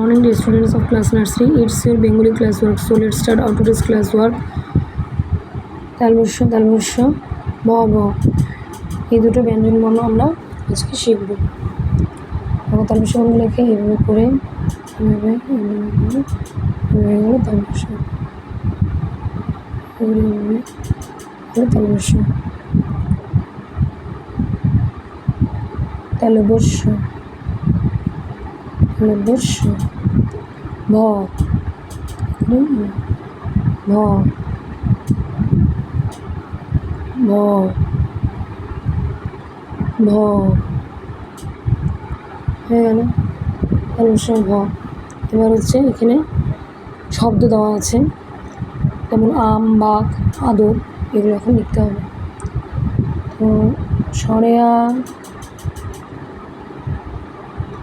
Morning dear students of class nursery, it's your Bengali classwork. So let's start our today's classwork. তালবস্য ব এই দুটো ব্যঞ্জন বর্ণ আমরা আজকে শিখব। আমরা তালবস্য বর্ণ লিখে এইভাবে করে এইভাবে তালবস্য তালবস্য ভ ভ ভ ভ হয়ে গেল তালবস্য ভ। এবার হচ্ছে এখানে শব্দ দেওয়া আছে, যেমন আম, বাঘ, আদর, এগুলো এখন লিখতে হবে। তো সরেয়া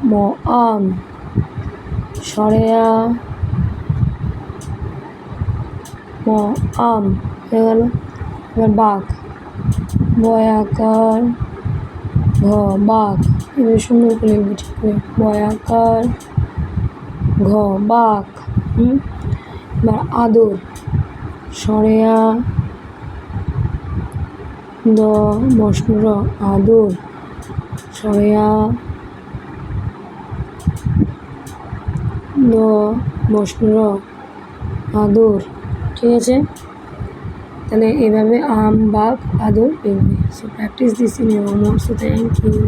ম আম, সরেয়া ম আম হয়ে গেল। এবার বাঘ, বয়াকার ঘ বাঘ, এবার সুন্দর করে লিখবি ঠিক করে, বয়াকার ঘ বাঘ। এবার আদর, সরেয়া দ মশনুর আদর, সরেয়া দ মশনুর আদর। ঠিক আছে, তাহলে এভাবে আম, বাঘ, আদর লিখবে। So practice this in your homework. So thank you.